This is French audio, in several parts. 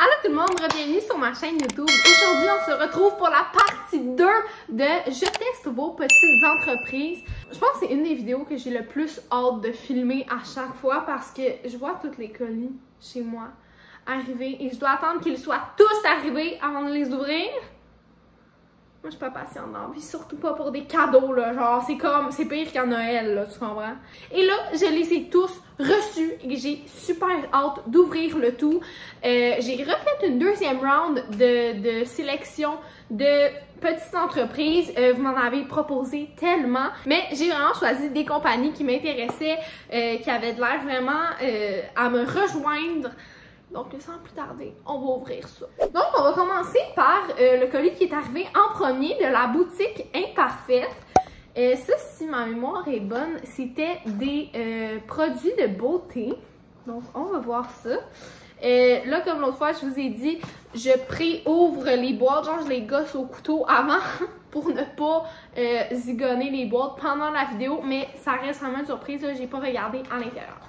Allô tout le monde, bienvenue sur ma chaîne YouTube. Aujourd'hui, on se retrouve pour la partie 2 de Je teste vos petites entreprises. Je pense que c'est une des vidéos que j'ai le plus hâte de filmer à chaque fois parce que je vois tous les colis chez moi arriver et je dois attendre qu'ils soient tous arrivés avant de les ouvrir. Moi, je suis pas patiente dans la vie, surtout pas pour des cadeaux, là. Genre, c'est pire qu'à Noël, là, tu comprends? Et là, je les ai tous reçus et j'ai super hâte d'ouvrir le tout. J'ai refait une deuxième round de sélection de petites entreprises. Vous m'en avez proposé tellement, mais j'ai vraiment choisi des compagnies qui m'intéressaient, qui avaient de l'air vraiment à me rejoindre. Donc, sans plus tarder, on va ouvrir ça. Donc, on va commencer par le colis qui est arrivé en premier de la boutique Imparfaite. Ça, si ma mémoire est bonne, c'était des produits de beauté. Donc, on va voir ça. Là, comme l'autre fois, je vous ai dit, je pré-ouvre les boîtes. Genre, je les gosse au couteau avant pour ne pas zigonner les boîtes pendant la vidéo. Mais ça reste vraiment une surprise. J'ai pas regardé à l'intérieur.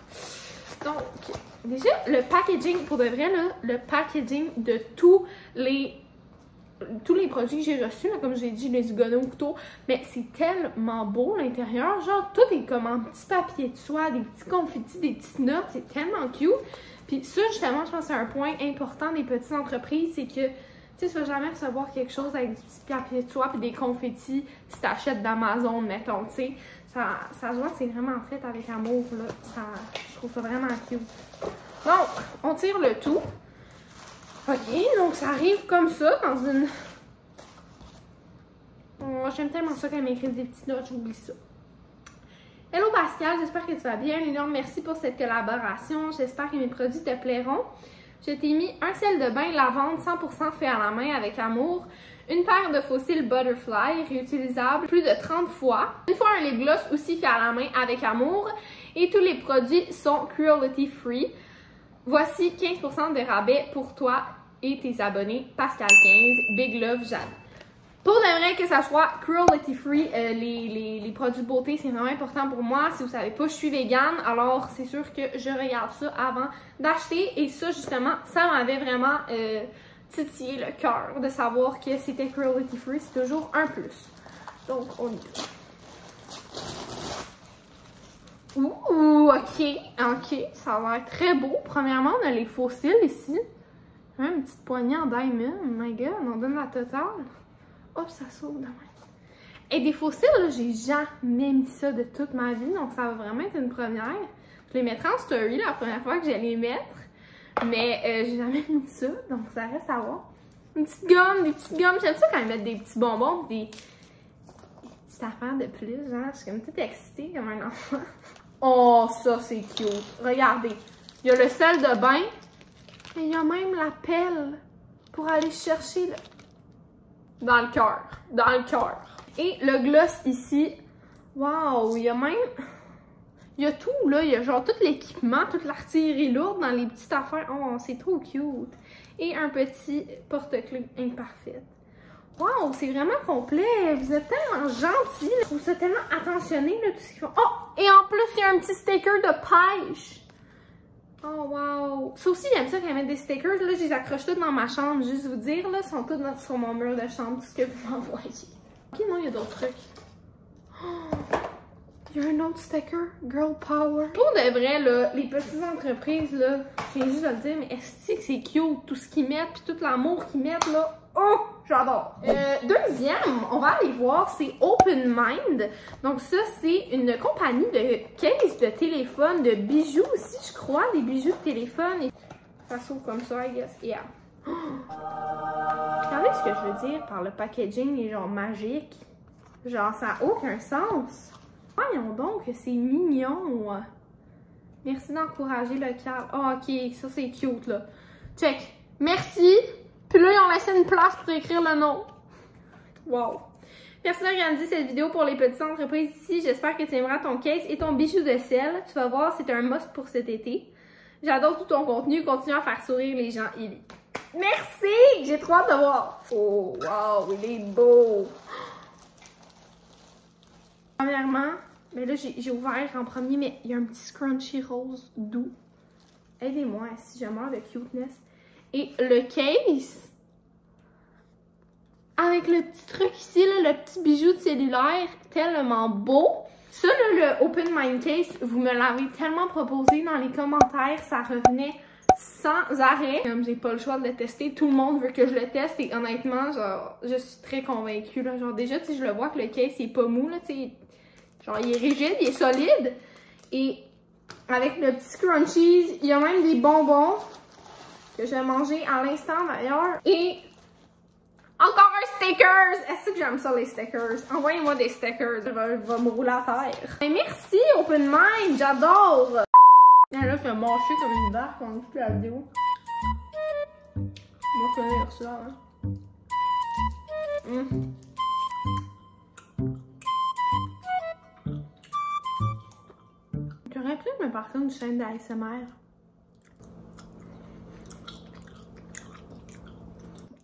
Donc, déjà, le packaging, pour de vrai, là, le packaging de tous les produits que j'ai reçus, là, comme j'ai dit, les zigonés au couteau, mais c'est tellement beau l'intérieur. Genre, tout est comme en petits papiers de soie, des petits confettis, des petites notes, c'est tellement cute. Puis ça, justement, je pense que c'est un point important des petites entreprises, c'est que, tu sais, tu vas jamais recevoir quelque chose avec des petits papiers de soie puis des confettis si t'achètes d'Amazon, mettons, tu sais. Ça se voit que c'est vraiment fait avec amour, là. Je trouve ça vraiment cute. Donc, on tire le tout. Ok, donc ça arrive comme ça, dans une... Oh, j'aime tellement ça quand elle m'écrit des petites notes, j'oublie ça. Hello Pascal, j'espère que tu vas bien. Un énorme merci pour cette collaboration. J'espère que mes produits te plairont. Je t'ai mis un sel de bain lavande 100% fait à la main avec amour. Une paire de fossiles Butterfly réutilisables plus de 30 fois. Une fois un lip gloss aussi fait à la main avec amour. Et tous les produits sont cruelty free. Voici 15% de rabais pour toi et tes abonnés. Pascal 15, Big Love Jade. Pour de vrai que ça soit cruelty free, les produits beauté, c'est vraiment important pour moi. Si vous savez pas, je suis végane, alors c'est sûr que je regarde ça avant d'acheter. Et ça, justement, ça m'avait vraiment titillé le cœur de savoir que c'était cruelty free. C'est toujours un plus. Donc, on y va. Ouh, ok, ça a l'air très beau. Premièrement, on a les fossiles ici. Même une petite poignée en diamond. Oh my god, on donne la totale. Hop, ça s'ouvre de même. Et des fossiles, là, j'ai jamais mis ça de toute ma vie, donc ça va vraiment être une première. Je les mettrai en story la première fois que j'allais les mettre, mais j'ai jamais mis ça, donc ça reste à voir. Une petite gomme, des petites gommes. J'aime ça quand ils mettent des petits bonbons, des petites affaires de plus, genre, je suis comme toute excitée comme un enfant. Oh, ça c'est cute. Regardez, il y a le sel de bain, et il y a même la pelle pour aller chercher le... Dans le cœur. Et le gloss ici, waouh, il y a même... Il y a tout, là. Il y a genre tout l'équipement, toute l'artillerie lourde dans les petites affaires. Oh, c'est trop cute. Et un petit porte-clés Imparfaite. Waouh, c'est vraiment complet. Vous êtes tellement gentils. Je trouve ça tellement attentionné, là, tout ce qu'ils font. Oh, et en plus, il y a un petit sticker de pêche. Oh wow! Ça aussi, j'aime ça quand ils mettent des stickers. Là, je les accroche toutes dans ma chambre. Juste vous dire, là, ils sont tous sur mon mur de chambre, tout ce que vous m'envoyez. Ok, non, il y a d'autres trucs. Oh, il y a un autre sticker. Girl Power. Pour de vrai, là, les petites entreprises, là, j'ai juste à le dire, mais est-ce que c'est cute? Tout ce qu'ils mettent, puis tout l'amour qu'ils mettent, là. Oh! J'adore! Deuxième, on va aller voir, c'est Open Mind. Donc ça, c'est une compagnie de case de téléphone, de bijoux aussi, je crois, des bijoux de téléphone. Et ça s'ouvre comme ça, I guess. Yeah. Oh! Regardez ce que je veux dire par le packaging, il est genre magique. Genre, ça n'a aucun sens. Voyons donc, c'est mignon. Merci d'encourager le cadre. Oh, ok, ça c'est cute, là. Check. Merci. Puis là, ils ont laissé une place pour écrire le nom. Wow! Merci d'avoir regardé cette vidéo pour les petites entreprises ici. J'espère que tu aimeras ton case et ton bijou de sel. Tu vas voir, c'est un must pour cet été. J'adore tout ton contenu. Continue à faire sourire les gens, Illy. Merci! J'ai trop hâte de voir. Oh, wow! Il est beau! Premièrement, mais là, j'ai ouvert en premier, mais il y a un petit scrunchie rose doux. Aidez-moi si je meurs de cuteness. Et le case, avec le petit truc ici, là, le petit bijou de cellulaire, tellement beau. Ça, là, le Open Mind Case, vous me l'avez tellement proposé dans les commentaires, ça revenait sans arrêt. Comme j'ai pas le choix de le tester, tout le monde veut que je le teste et honnêtement, genre, je suis très convaincue, là. Genre, déjà, si je le vois que le case, il est pas mou, là, tu sais, genre, il est rigide, il est solide. Et avec le petit scrunchies, il y a même des bonbons que j'ai mangé à l'instant d'ailleurs. Et encore un stickers! Est-ce que j'aime ça les stickers? Envoyez-moi des stickers, je vais me rouler à terre. Et merci Open Mind, j'adore! Là, je vais mâcher comme une vache quand je fais la vidéo. On va finir ça, hein. J'aurais pu me partir d'une chaîne d'ASMR.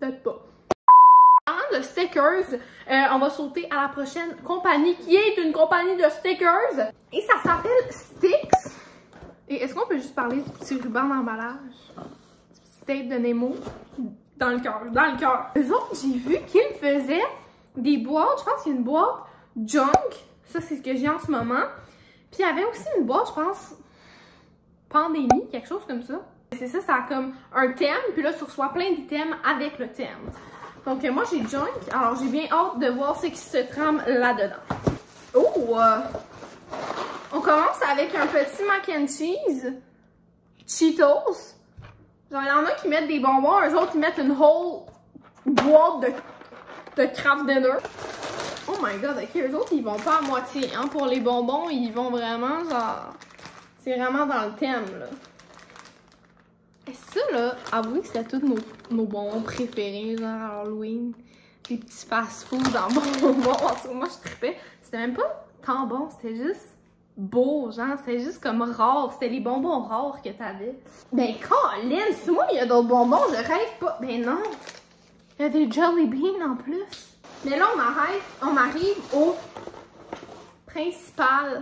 Peut-être pas. Parlant de stickers, on va sauter à la prochaine compagnie qui est une compagnie de stickers. Et ça s'appelle Stix. Et est-ce qu'on peut juste parler du petit ruban d'emballage? Du petit tape de Nemo? Dans le cœur, dans le cœur. Eux autres, j'ai vu qu'ils faisaient des boîtes. Je pense qu'il y a une boîte junk. Ça, c'est ce que j'ai en ce moment. Puis il y avait aussi une boîte, je pense, pandémie, quelque chose comme ça. C'est ça, ça a comme un thème, puis là, tu reçois plein d'items avec le thème. Donc, moi, j'ai junk, alors j'ai bien hâte de voir ce qui se trame là-dedans. Oh! On commence avec un petit mac and cheese Cheetos. Genre, il y en a qui mettent des bonbons, eux autres, ils mettent une whole boîte de Kraft Dinner. Oh my god, ok, eux autres, ils vont pas à moitié, hein. Pour les bonbons, ils vont vraiment, genre... C'est vraiment dans le thème, là. Et ça, là, avouez que c'était tous nos bonbons préférés, genre à Halloween. Des petits fast-food en bonbons. En tout cas, moi, je trippais. C'était même pas tant bon, c'était juste beau, genre. C'était juste comme rare. C'était les bonbons rares que t'avais. Ben, Colin, si moi, il y a d'autres bonbons, je rêve pas. Ben non. Il y a des Jelly Beans en plus. Mais là, on arrive aux principaux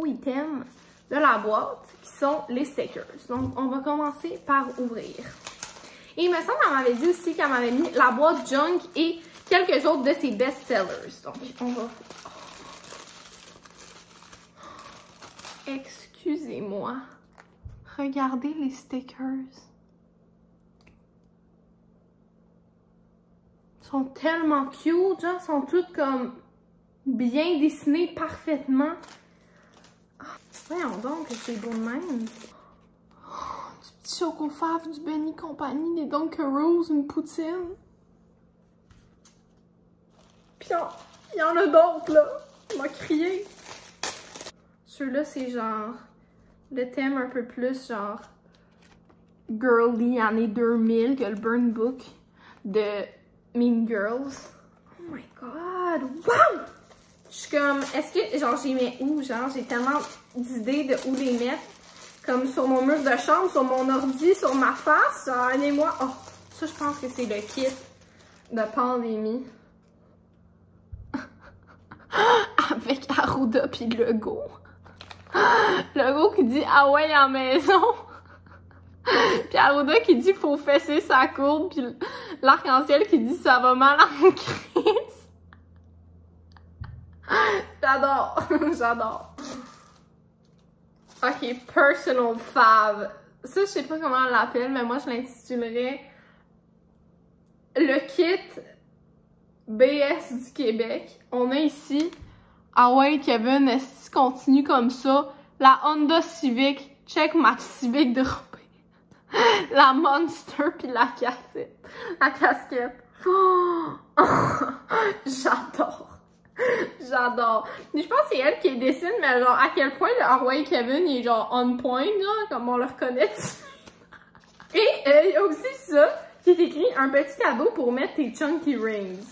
items de la boîte, qui sont les stickers. Donc, on va commencer par ouvrir. Et il me semble qu'elle m'avait dit aussi qu'elle m'avait mis la boîte junk et quelques autres de ses best-sellers. Donc, on va... Excusez-moi. Regardez les stickers. Ils sont tellement cute, genre, ils sont toutes comme bien dessinées parfaitement. Voyons donc que c'est beau de même. Oh, du petit chocofave, du Benny Company, des Dunkaroos, une poutine. Puis il y en a d'autres, là. Il m'a crié. Ceux-là, c'est genre le thème un peu plus genre girly, année 2000, que le burn book de Mean Girls. Oh my god, wow! Je suis comme, est-ce que, genre, j'ai mis où? Genre, j'ai tellement d'idées de où les mettre. Comme sur mon mur de chambre, sur mon ordi, sur ma face. Genre, allez-moi. Oh, ça, je pense que c'est le kit de pandémie. Avec Arruda puis Lego. Lego qui dit, ah ouais, en maison. Puis Arruda qui dit, faut fesser sa courbe. Puis l'arc-en-ciel qui dit, ça va mal en crise. J'adore, j'adore. Ok, personal fave. Ça, je sais pas comment on l'appelle, mais moi, je l'intitulerais le kit BS du Québec. On a ici, ah ouais, Kevin, est-ce que continue comme ça? La Honda Civic, check ma Civic dropée. La Monster puis la cassette. La casquette. Oh, j'adore. J'adore. Je pense que c'est elle qui dessine, mais genre à quel point le Hawaii Kevin il est genre on point, genre, comme on le reconnaît. Et il y a aussi ça qui est écrit un petit cadeau pour mettre tes chunky rings.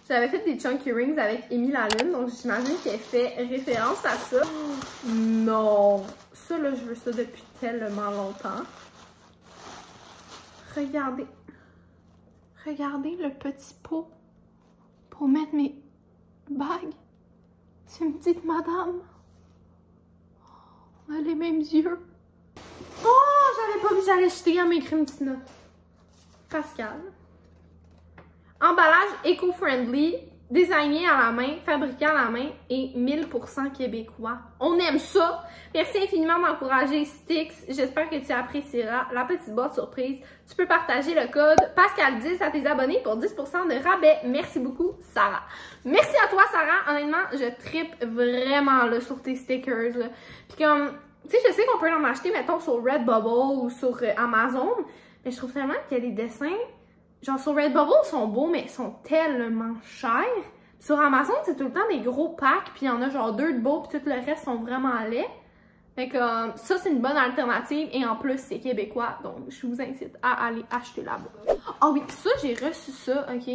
J'avais fait des chunky rings avec Amy Lalune, donc j'imagine qu'elle fait référence à ça. Non! Ça là, je veux ça depuis tellement longtemps. Regardez. Regardez le petit pot pour mettre mes bagues. C'est une petite madame. On a les mêmes yeux. Oh, j'avais pas vu j'allais jeter, elle m'a écrit une petite note. Pascal. Emballage éco-friendly, désigné à la main, fabriqué à la main et 1000% québécois. On aime ça! Merci infiniment d'encourager Stix. J'espère que tu apprécieras la petite boîte surprise. Tu peux partager le code Pascal10 à tes abonnés pour 10% de rabais. Merci beaucoup, Sarah. Merci à toi, Sarah. Honnêtement, je trippe vraiment là, sur tes stickers. Là. Puis comme, tu sais, je sais qu'on peut en acheter, mettons, sur Redbubble ou sur Amazon, mais je trouve tellement que les dessins, genre sur Redbubble, sont beaux, mais ils sont tellement chers. Sur Amazon, c'est tout le temps des gros packs, puis il y en a genre 2 de beaux, puis tout le reste sont vraiment laids. Fait que ça, c'est une bonne alternative, et en plus, c'est québécois, donc je vous incite à aller acheter là-bas. Ah oui, ça, j'ai reçu ça, ok?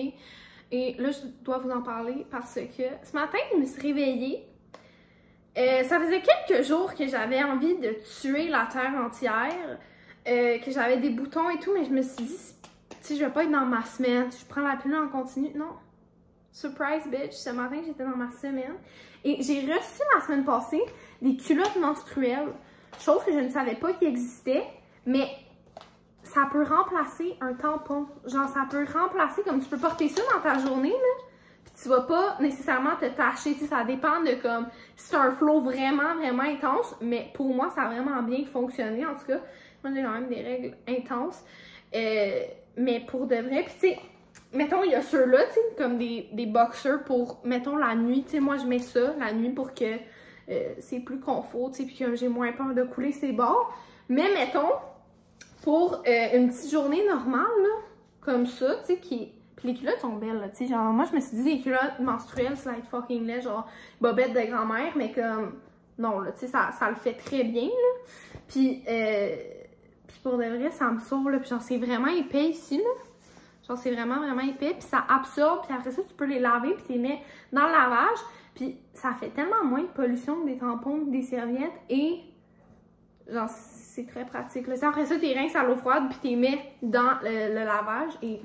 Et là, je dois vous en parler parce que ce matin, je me suis réveillée. Ça faisait quelques jours que j'avais envie de tuer la terre entière, que j'avais des boutons et tout, mais je me suis dit, si je vais pas être dans ma semaine, je prends la pilule en continu. Non. Surprise, bitch. Ce matin, j'étais dans ma semaine. Et j'ai reçu la semaine passée des culottes menstruelles. Chose que je ne savais pas qu'il existait, mais ça peut remplacer un tampon. Genre, ça peut remplacer, comme tu peux porter ça dans ta journée, là. Puis tu vas pas nécessairement te tacher. Tu sais, ça dépend de comme, si c'est un flow vraiment, vraiment intense. Mais pour moi, ça a vraiment bien fonctionné. En tout cas, moi, j'ai quand même des règles intenses. Mais pour de vrai, puis tu sais, mettons, il y a ceux-là, tu sais, comme des boxers pour, mettons, la nuit, tu sais, moi, je mets ça la nuit pour que c'est plus confort, tu sais, puis que j'ai moins peur de couler ses bords. Mais mettons, pour une petite journée normale, là, comme ça, tu sais, puis les culottes sont belles, là, tu sais, genre, moi, je me suis dit, les culottes menstruelles, ça va être fucking laid, genre, bobette de grand-mère, mais comme, non, là, tu sais, ça le fait très bien, là. Puis pour de vrai, ça me sauve, là. Puis genre, c'est vraiment épais ici, là. Genre, c'est vraiment, vraiment épais. Puis ça absorbe. Puis après ça, tu peux les laver. Puis tu les mets dans le lavage. Puis ça fait tellement moins de pollution que des tampons, que des serviettes. Et genre, c'est très pratique, là. Après ça, tu les rinces à l'eau froide. Puis tu les mets dans le lavage. Et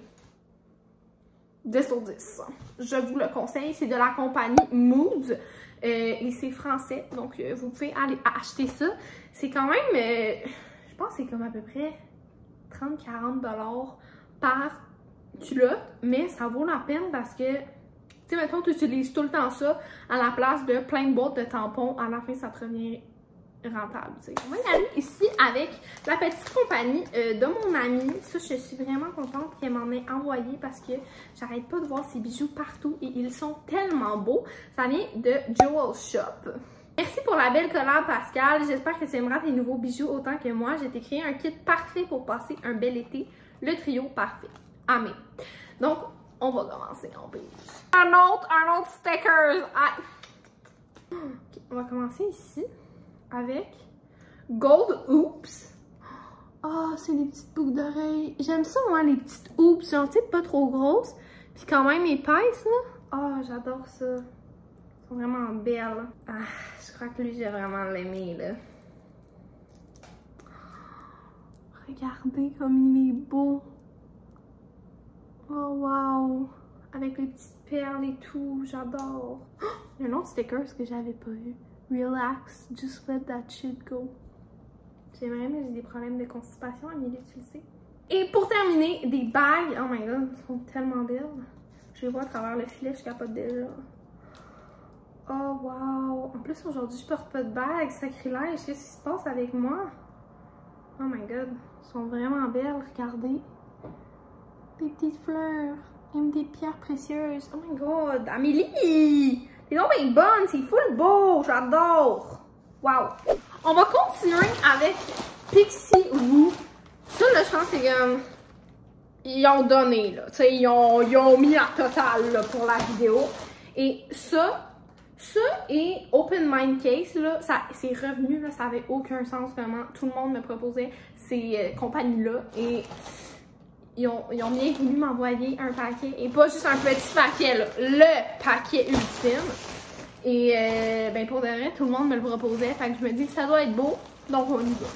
10 sur 10. Je vous le conseille. C'est de la compagnie Moods. Et c'est français. Donc, vous pouvez aller acheter ça. C'est quand même... je pense que c'est comme à peu près 30-40$ par culotte, mais ça vaut la peine parce que, tu sais, mettons, tu utilises tout le temps ça à la place de plein de boîtes de tampons. À la fin, ça te revient rentable, tu sais. On va y aller ici avec la petite compagnie de mon amie. Ça, je suis vraiment contente qu'elle m'en ait envoyé parce que j'arrête pas de voir ces bijoux partout et ils sont tellement beaux. Ça vient de Jewel Shop. Merci pour la belle collab, Pascal. J'espère que tu aimeras tes nouveaux bijoux autant que moi. J'ai t'ai créé un kit parfait pour passer un bel été. Le trio parfait. Amen. Donc, on va commencer en beige. Un autre stickers. Ah. Okay, on va commencer ici avec Gold Hoops. Ah, c'est des petites boucles d'oreilles. J'aime ça, moi, les petites hoops. Genre, tu sais, pas trop grosses. Puis quand même épaisses, là. Ah, j'adore ça. Vraiment belle. Ah, je crois que lui, j'ai vraiment l'aimé, là. Regardez comme il est beau. Oh, wow. Avec les petites perles et tout. J'adore. Oh, il y a un autre sticker que j'avais pas vu. Relax, just let that shit go. J'aimerais, mais j'ai des problèmes de constipation à bien l'utiliser. Et pour terminer, des bagues. Oh my god, elles sont tellement belles. Je les vois à travers le filet, je capote déjà. Oh wow! En plus, aujourd'hui, je porte pas de bague, sacrilège. Qu'est-ce qui se passe avec moi? Oh my god, elles sont vraiment belles, regardez. Des petites fleurs, même des pierres précieuses. Oh my god, Amélie! T'es donc bien bonne, c'est full beau, j'adore! Wow! On va continuer avec Pixie Woo. Ça, là, je pense que c'est comme... Ils ont donné, là. Tu sais, ils ont mis la totale, là, pour la vidéo. Et ça et Open Mind Case, là, c'est revenu, là, ça avait aucun sens, vraiment. Tout le monde me proposait ces compagnies-là et ils ont bien voulu m'envoyer un paquet. Et pas juste un petit paquet, là, le paquet ultime. Et ben pour de vrai, tout le monde me le proposait, fait que je me dis que ça doit être beau, donc on y va.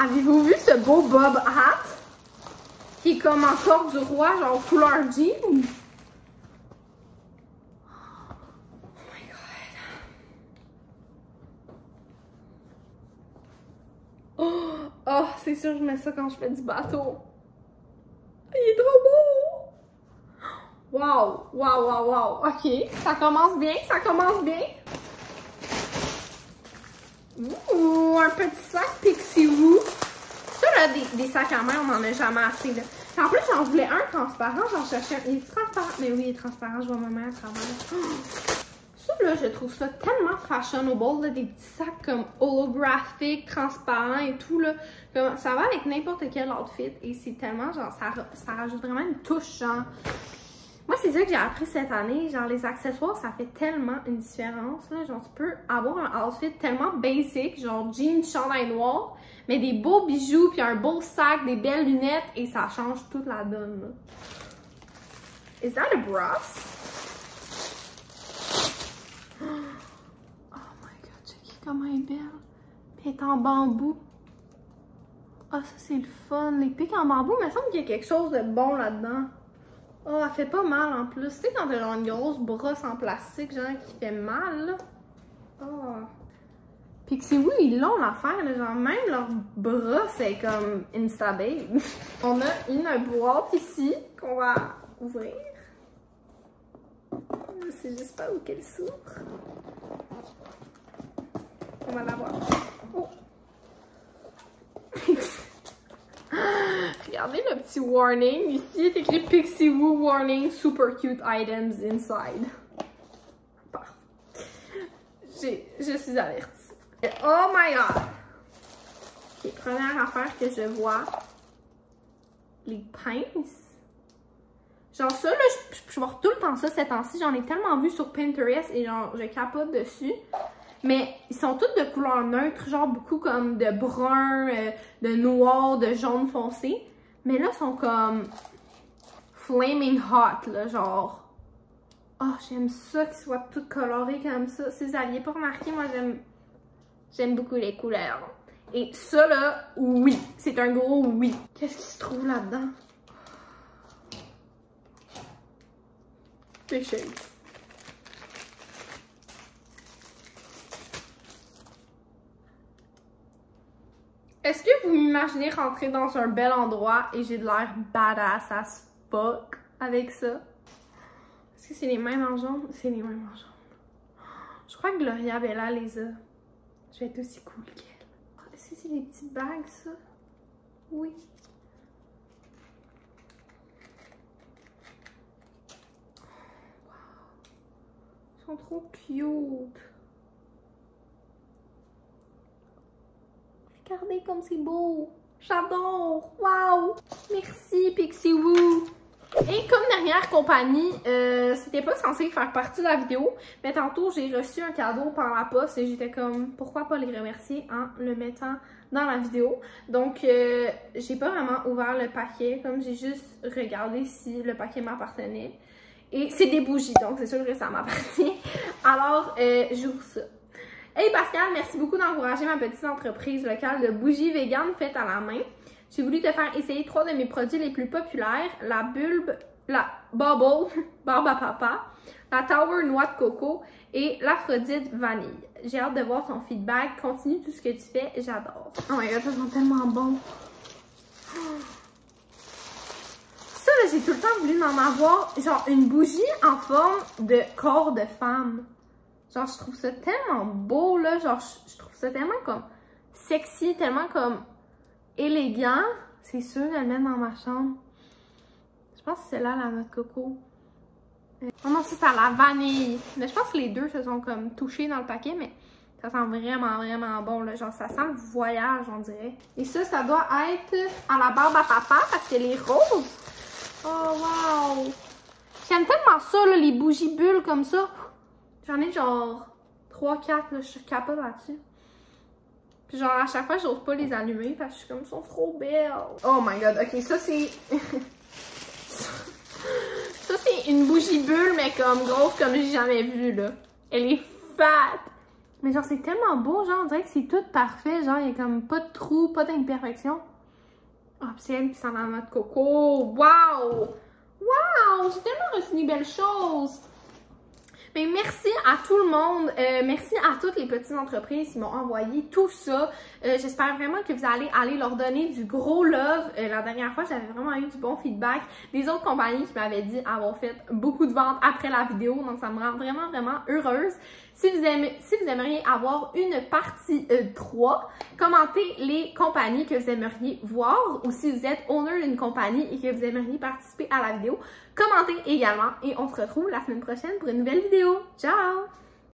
Avez-vous vu ce beau bob hat? Qui est comme encore du roi, genre couleur jean? Oh, c'est sûr, je mets ça quand je fais du bateau. Il est trop beau! Wow! Wow, wow, wow! Ok, ça commence bien, ça commence bien. Ouh, un petit sac Pixie Woo. Ça, là, des sacs à main, on n'en a jamais assez, là. En plus, j'en voulais un transparent, j'en cherchais un. Il est transparent? Mais oui, il est transparent, je vois ma mère à travers. Ça, là, je trouve ça tellement fashionable, là, des petits sacs comme holographiques, transparents et tout, là. Comme, ça va avec n'importe quel outfit et c'est tellement, genre, ça rajoute vraiment une touche, genre. Moi, c'est ça que j'ai appris cette année, genre, les accessoires, ça fait tellement une différence, là. Genre, tu peux avoir un outfit tellement basic, genre jeans, chandail noir, mais des beaux bijoux, puis un beau sac, des belles lunettes, et ça change toute la donne, là. Is that a brass? Oh my god, checkez comment elle est belle. Puis elle est en bambou. Ah, ça c'est le fun. Les pics en bambou, il me semble qu'il y a quelque chose de bon là-dedans. Oh, elle fait pas mal en plus. Tu sais, quand t'as genre une grosse brosse en plastique, genre qui fait mal, là. Oh. Pixie Woo, ils l'ont l'affaire, là. Genre, même leur brosse est comme instable. On a une boîte ici qu'on va ouvrir. Je sais juste pas où qu'elle s'ouvre. On va la voir. Oh. Regardez le petit warning. Ici, il est écrit Pixie Woo warning, super cute items inside. Parfait. Je suis avertie. Oh my god! Ok, première affaire que je vois. Les pinces. Genre ça, là, je vois tout le temps ça ces temps-ci. J'en ai tellement vu sur Pinterest et genre, je capote dessus. Mais ils sont tous de couleur neutre, genre beaucoup comme de brun, de noir, de jaune foncé. Mais là, ils sont comme flaming hot, là, genre. Oh, j'aime ça qu'ils soient tous colorés comme ça. Si vous n'aviez pas remarqué, moi, j'aime beaucoup les couleurs. Et ça, là, oui, c'est un gros oui. Qu'est-ce qui se trouve là-dedans? Des shades. Est-ce que vous m'imaginez rentrer dans un bel endroit et j'ai de l'air badass as fuck avec ça? Est-ce que c'est les mêmes en jaune? C'est les mêmes en jaune. Je crois que Gloria Bella les a. Je vais être aussi cool qu'elle. Est-ce que c'est des petites bagues, ça? Oui. Ils sont trop cute. Regardez comme c'est beau. J'adore. Wow. Merci Pixie Woo. Et comme dernière compagnie, c'était pas censé faire partie de la vidéo, mais tantôt j'ai reçu un cadeau par la poste et j'étais comme pourquoi pas les remercier en le mettant dans la vidéo. Donc j'ai pas vraiment ouvert le paquet, comme j'ai juste regardé si le paquet m'appartenait. Et c'est des bougies, donc c'est sûr que ça m'appartient. Alors j'ouvre ça. Hey Pascal, merci beaucoup d'encourager ma petite entreprise locale de bougies véganes faites à la main. J'ai voulu te faire essayer 3 de mes produits les plus populaires, la bulbe, la bubble, barbe à papa, la tower noix de coco et l'Aphrodite vanille. J'ai hâte de voir ton feedback. Continue tout ce que tu fais, j'adore. Oh my god, ça sent tellement bon. Ça, là, j'ai tout le temps voulu en avoir, genre une bougie en forme de corps de femme. Genre, je trouve ça tellement beau, là. Genre, je trouve ça tellement comme sexy, tellement comme élégant. C'est sûr de le mettre dans ma chambre. Je pense que c'est là la noix de coco. Oh non, ça, c'est à la vanille. Mais je pense que les deux se sont comme touchés dans le paquet, mais ça sent vraiment, vraiment bon, là. Genre, ça sent le voyage, on dirait. Et ça doit être à la barbe à papa parce qu'elle est rose. Oh, wow! J'aime tellement ça, là, les bougies bulles comme ça. J'en ai genre 3-4, là, je suis capote là-dessus. Puis genre à chaque fois, j'ose pas les allumer parce que je suis comme, ils sont trop belles. Oh my god, ok, ça c'est... ça c'est une bougie bulle, mais comme grosse comme j'ai jamais vu, là. Elle est fat! Mais genre c'est tellement beau, genre on dirait que c'est tout parfait, genre il y a comme pas de trou, pas d'imperfection. Oh, pis c'est elle qui sent la noix de coco. Wow! Wow! J'ai tellement reçu une belle chose! Mais merci à tout le monde, merci à toutes les petites entreprises qui m'ont envoyé tout ça. J'espère vraiment que vous allez aller leur donner du gros love. La dernière fois, j'avais vraiment eu du bon feedback des autres compagnies qui m'avaient dit avoir fait beaucoup de ventes après la vidéo, donc ça me rend vraiment, vraiment heureuse. Si vous aimeriez avoir une partie 3, commentez les compagnies que vous aimeriez voir, ou si vous êtes owner d'une compagnie et que vous aimeriez participer à la vidéo, commentez également et on se retrouve la semaine prochaine pour une nouvelle vidéo. Ciao!